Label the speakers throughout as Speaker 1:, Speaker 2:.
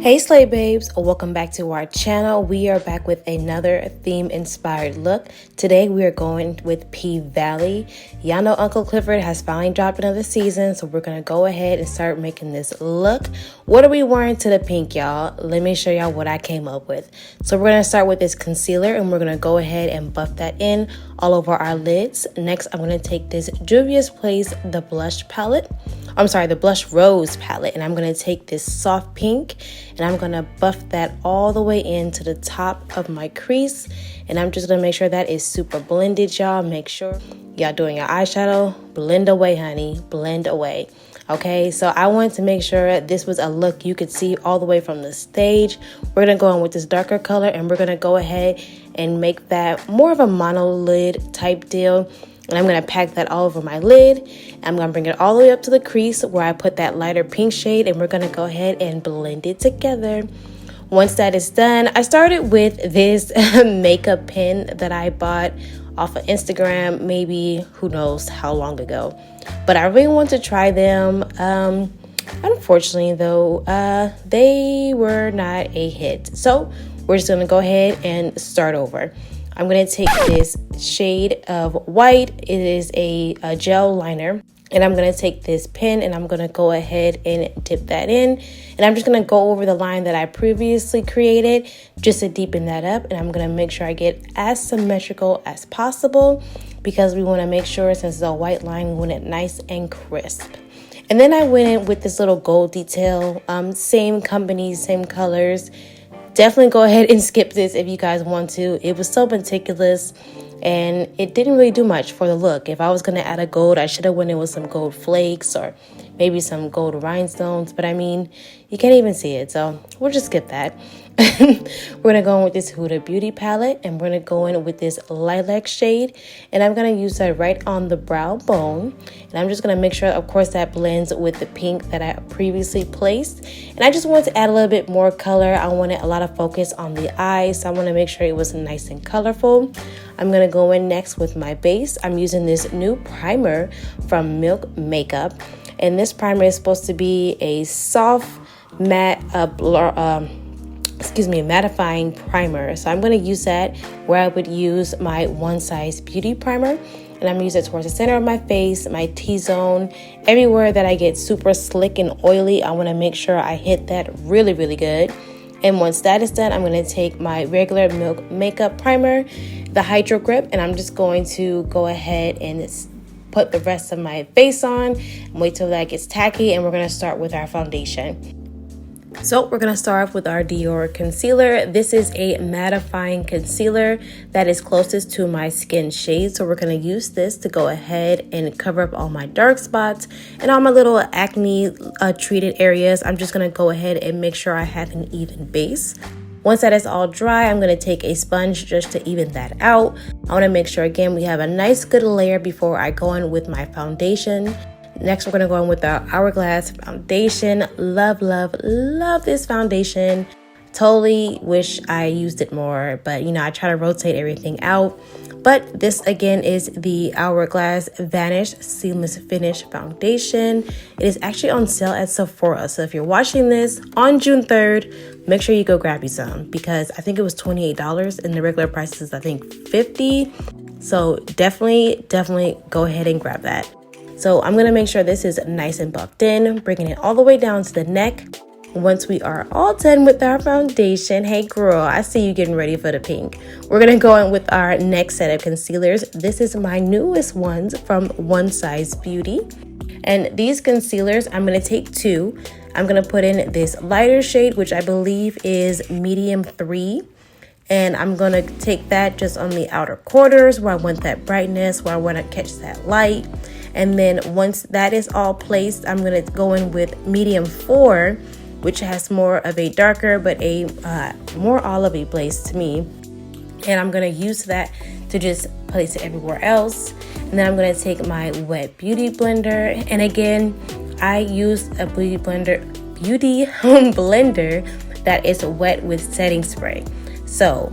Speaker 1: Hey Slay Babes, welcome back to our channel. We are back with another theme inspired look. Today we are going with P Valley. Y'all know Uncle Clifford has finally dropped another season, so we're gonna go ahead and start making this look. What are we wearing to the pink, y'all? Let me show y'all what I came up with. So we're gonna start with this concealer and we're gonna go ahead and buff that in all over our lids. Next, I'm gonna take this Juvia's Place, the blush palette. The blush rose palette, and I'm going to take this soft pink and I'm going to buff that all the way into the top of my crease, and I'm just going to make sure that is super blended, y'all. Make sure y'all doing your eyeshadow, blend away, honey, blend away. Okay, so I wanted to make sure this was a look you could see all the way from the stage. We're going to go in with this darker color and we're going to go ahead and make that more of a monolid type deal. And I'm going to pack that all over my lid. I'm going to bring it all the way up to the crease where I put that lighter pink shade, and we're going to go ahead and blend it together. Once that is done, I started with this makeup pen that I bought off of Instagram, maybe who knows how long ago. But I really want to try them. Unfortunately, though, they were not a hit. So we're just going to go ahead and start over. I'm going to take this shade of white. It is a gel liner. And I'm going to take this pen and I'm going to go ahead and dip that in. And I'm just going to go over the line that I previously created just to deepen that up. And I'm going to make sure I get as symmetrical as possible because we want to make sure, since it's a white line, we want it nice and crisp. And then I went in with this little gold detail, same company, same colors. Definitely go ahead and skip this if you guys want to. It was so meticulous and it didn't really do much for the look. If I was going to add a gold, I should have went in with some gold flakes or maybe some gold rhinestones. But I mean, you can't even see it. So we'll just skip that. We're going to go in with this Huda Beauty palette and we're going to go in with this lilac shade. And I'm going to use that right on the brow bone. And I'm just going to make sure, of course, that blends with the pink that I previously placed. And I just wanted to add a little bit more color. I wanted a lot of focus on the eyes. So I want to make sure it was nice and colorful. I'm going to go in next with my base. I'm using this new primer from Milk Makeup. And this primer is supposed to be a soft matte mattifying primer. So I'm going to use that where I would use my One Size Beauty primer. And I'm going to use it towards the center of my face, my T-zone, everywhere that I get super slick and oily. I want to make sure I hit that really, really good. And once that is done, I'm going to take my regular Milk Makeup primer, the Hydrogrip, and I'm just going to go ahead and put the rest of my face on and wait till that gets tacky, and we're going to start with our foundation. So we're going to start off with our Dior concealer. This is a mattifying concealer that is closest to my skin shade. So we're going to use this to go ahead and cover up all my dark spots and all my little acne treated areas. I'm just going to go ahead and make sure I have an even base. Once that is all dry, I'm going to take a sponge just to even that out. I want to make sure, again, we have a nice good layer before I go in with my foundation. Next, we're going to go in with our Hourglass foundation. Love, love, love this foundation. Totally wish I used it more, but I try to rotate everything out. But this again is the Hourglass Vanish Seamless Finish Foundation. It is actually on sale at Sephora. So if you're watching this on June 3rd, make sure you go grab you some because I think it was $28 and the regular price is I think $50. So definitely go ahead and grab that. So I'm going to make sure this is nice and buffed in, bringing it all the way down to the neck. Once we are all done with our foundation, hey girl, I see you getting ready for the pink. We're going to go in with our next set of concealers. This is my newest ones from One Size Beauty. And these concealers, I'm going to take two. I'm going to put in this lighter shade, which I believe is medium 3. And I'm going to take that just on the outer corners where I want that brightness, where I want to catch that light. And then once that is all placed, I'm going to go in with medium 4, which has more of a darker but a more olivey base to me. And I'm going to use that to just place it everywhere else. And then I'm going to take my wet beauty blender. And again, I use a beauty blender that is wet with setting spray. So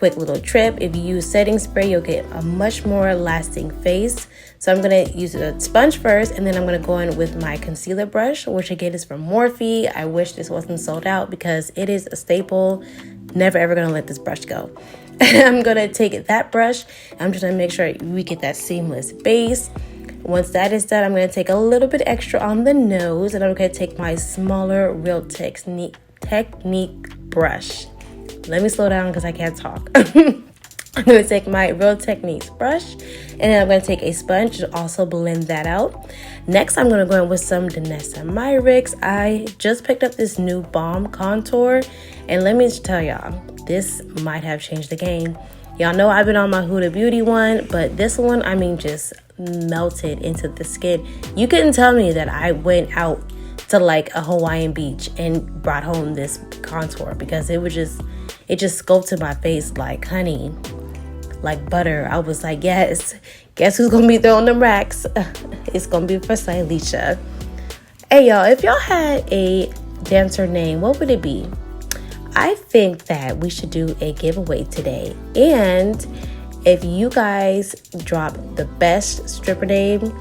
Speaker 1: quick little trip. If you use setting spray, you'll get a much more lasting face. So I'm going to use a sponge first, and then I'm going to go in with my concealer brush, which again is from Morphe. I wish this wasn't sold out because it is a staple. Never ever going to let this brush go. I'm going to take that brush. I'm just going to make sure we get that seamless base. Once that is done, I'm going to take a little bit extra on the nose, and I'm going to take my smaller Real Technique brush. Let me slow down because I can't talk. I'm going to take my Real Techniques brush, and then I'm going to take a sponge to also blend that out. Next, I'm going to go in with some Danessa Myricks. I just picked up this new Balm contour, and let me just tell y'all, this might have changed the game. Y'all know I've been on my Huda Beauty one, but this one, I mean, just melted into the skin. You couldn't tell me that I went out to like a Hawaiian beach and brought home this contour, because it just sculpted my face like honey, like butter. I was like, yes, guess who's gonna be throwing them racks? It's gonna be for Silesia. Hey y'all, if y'all had a dancer name, what would it be? I think that we should do a giveaway today, and if you guys drop the best stripper name,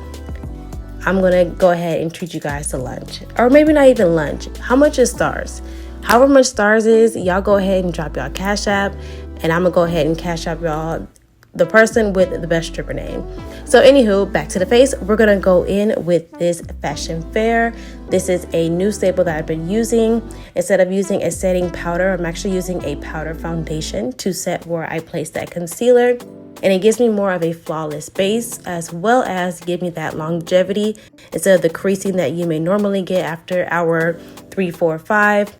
Speaker 1: I'm gonna go ahead and treat you guys to lunch, or maybe not even lunch. How much is stars? However much stars is, y'all go ahead and drop y'all Cash App, and I'm gonna go ahead and cash up y'all the person with the best stripper name. So anywho, back to the face. We're gonna go in with this Fashion Fair. This is a new staple that I've been using. Instead of using a setting powder, I'm actually using a powder foundation to set where I place that concealer. And it gives me more of a flawless base, as well as give me that longevity instead of the creasing that you may normally get after hour 3, 4, 5.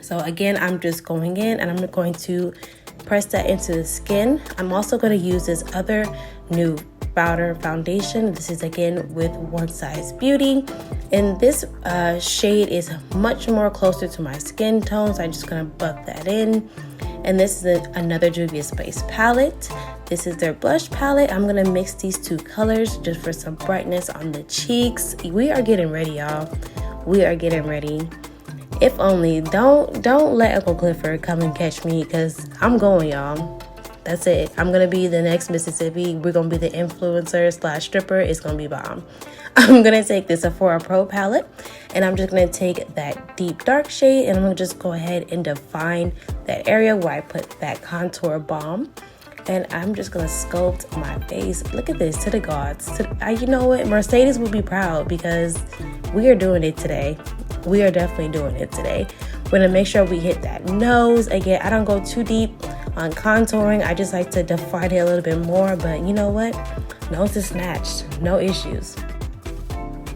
Speaker 1: So again, I'm just going in and I'm going to press that into the skin. I'm also going to use this other new powder foundation. This is again with One Size Beauty, and this shade is much more closer to my skin tone, so I'm just going to buff that in. And this is another Juvia Space palette. This is their blush palette. I'm gonna mix these two colors just for some brightness on the cheeks. We are getting ready, y'all. We are getting ready. If only, don't let Uncle Clifford come and catch me, because I'm going, y'all. That's it. I'm gonna be the next Mississippi. We're gonna be the influencer / stripper. It's gonna be bomb. I'm gonna take this Sephora Pro palette, and I'm just gonna take that deep dark shade, and I'm gonna just go ahead and define that area where I put that contour balm. And I'm just gonna sculpt my face. Look at this, to the gods. You know what? Mercedes will be proud, because we are doing it today. We are definitely doing it today. We're gonna make sure we hit that nose. Again, I don't go too deep on contouring. I just like to define it a little bit more, but you know what? Nose is snatched, no issues.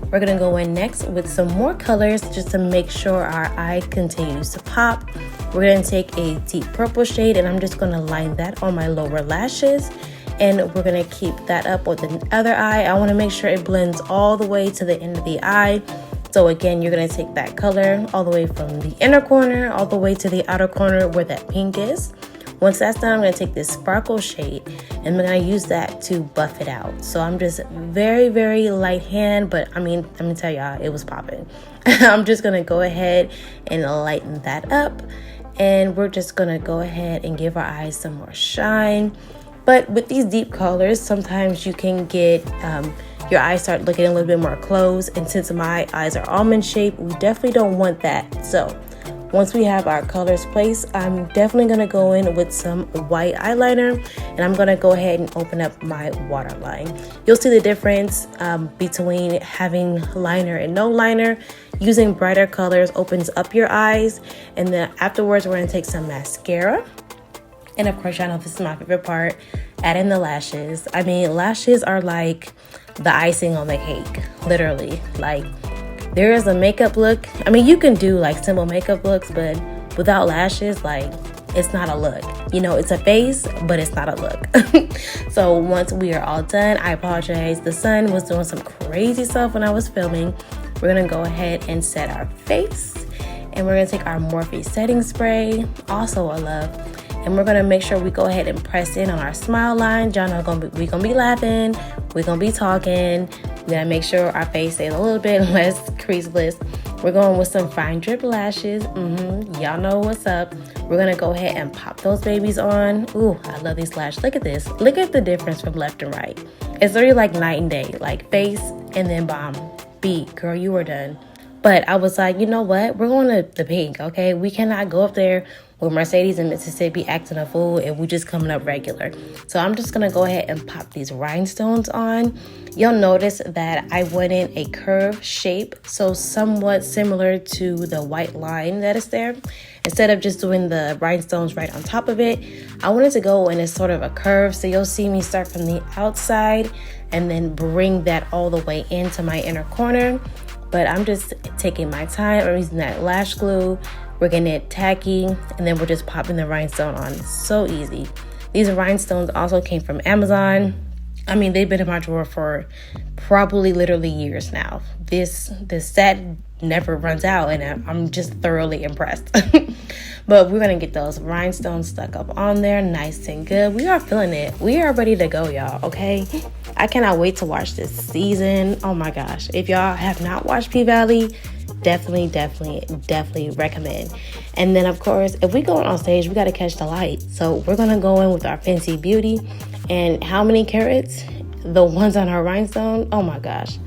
Speaker 1: We're gonna go in next with some more colors just to make sure our eye continues to pop. We're gonna take a deep purple shade, and I'm just gonna line that on my lower lashes. And we're gonna keep that up with the other eye. I wanna make sure it blends all the way to the end of the eye. So again, you're gonna take that color all the way from the inner corner, all the way to the outer corner where that pink is. Once that's done, I'm gonna take this sparkle shade, and I'm gonna use that to buff it out. So I'm just very, very light hand, but I mean, let me tell y'all, it was popping. I'm just gonna go ahead and lighten that up, and we're just gonna go ahead and give our eyes some more shine. But with these deep colors, sometimes you can get your eyes start looking a little bit more closed, and since my eyes are almond shaped, we definitely don't want that. So once we have our colors placed, I'm definitely going to go in with some white eyeliner, and I'm going to go ahead and open up my waterline. You'll see the difference between having liner and no liner. Using brighter colors opens up your eyes, and then afterwards we're going to take some mascara. And of course, y'all know this is my favorite part, add in the lashes. I mean, lashes are like the icing on the cake, literally. Like, there is a makeup look. I mean, you can do like simple makeup looks, but without lashes, like, it's not a look. You know, it's a face, but it's not a look. So once we are all done, I apologize. The sun was doing some crazy stuff when I was filming. We're gonna go ahead and set our face, and we're gonna take our Morphe setting spray, also a love. And we're gonna make sure we go ahead and press in on our smile line. Y'all know we're gonna be laughing, we're gonna be talking. We gotta make sure our face stays a little bit less creaseless. We're going with some FineDrip lashes. Y'all know what's up. We're gonna go ahead and pop those babies on. Ooh, I love these lashes. Look at this. Look at the difference from left and right. It's literally like night and day, like face and then Balm. Beat, girl, you were done. But I was like, you know what? We're going to the Pynk, okay? We cannot go up there with Mercedes in Mississippi acting a fool and we just coming up regular. So I'm just gonna go ahead and pop these rhinestones on. You'll notice that I went in a curve shape, so somewhat similar to the white line that is there. Instead of just doing the rhinestones right on top of it, I wanted to go in a sort of a curve. So you'll see me start from the outside and then bring that all the way into my inner corner. But I'm just taking my time. I'm using that lash glue. We're getting it tacky, and then we're just popping the rhinestone on. So easy. These rhinestones also came from Amazon. I mean, they've been in my drawer for probably literally years now. This set never runs out, and I'm just thoroughly impressed. But we're gonna get those rhinestones stuck up on there nice and good. We are feeling it. We are ready to go, y'all, okay? I cannot wait to watch this season. Oh my gosh. If y'all have not watched P-Valley, definitely recommend. And then of course, if we go on stage, we got to catch the light. So we're gonna go in with our Fenty Beauty. And how many carats? The ones on her rhinestone. Oh my gosh.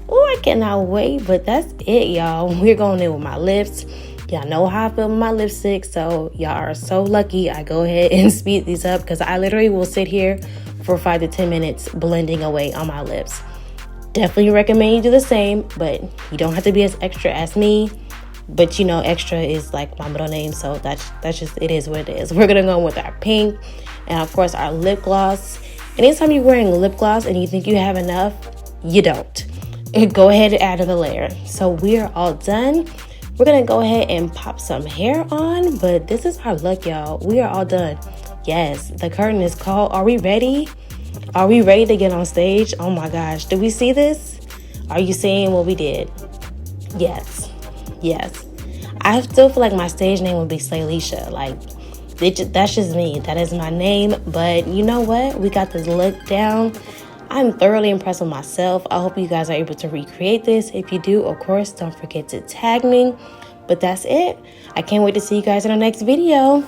Speaker 1: Oh, I cannot wait. But that's it, y'all. We're going in with my lips. Y'all know how I feel with my lipstick, so y'all are so lucky I go ahead and speed these up because I literally will sit here for 5 to 10 minutes blending away on my lips. Definitely recommend you do the same, but you don't have to be as extra as me. But you know, extra is like my middle name, so that's just, it is what it is. We're gonna go with our pink and of course our lip gloss. Anytime you're wearing lip gloss and you think you have enough, you don't. Go ahead and add another layer. So we are all done. We're gonna go ahead and pop some hair on, but this is our look, y'all. We are all done. Yes, the curtain is called. Are we ready? Are we ready to get on stage? Oh my gosh, did we see this? Are you seeing what we did? Yes. I still feel like my stage name would be Slaylisha. Like, that's just me. That is my name. But you know what? We got this look down. I'm thoroughly impressed with myself. I hope you guys are able to recreate this. If you do, of course, don't forget to tag me. But that's it. I can't wait to see you guys in our next video.